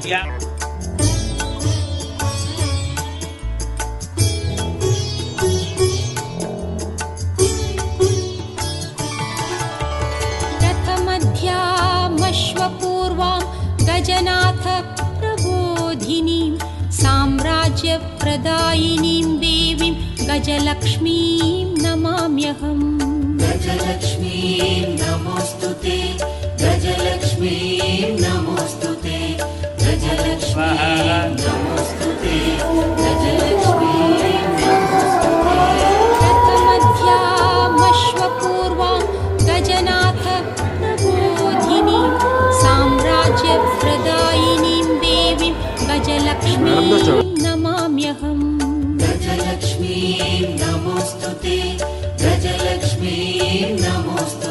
रथमध्यामश्वपूर्वां गजनाथ प्रबोधिनीं साम्राज्यप्रदायिनीं देवीं गजलक्ष्मीं नमाम्यहम्। गजलक्ष्मीं नमोऽस्तुते, गजलक्ष्मीं नमोऽस्तुते, गजलक्ष्मीं नमोऽस्तुते, गजलक्ष्मीं नमोऽस्तुते। रथमध्यामश्वपूर्वां गजनाथ प्रबोधिनीं साम्राज्यप्रदायिनीं देवीं गजलक्ष्मीं नमाम्यहम्। गजलक्ष्मीं नमोऽस्तुते, गजलक्ष्मीं नमोऽस्तुते।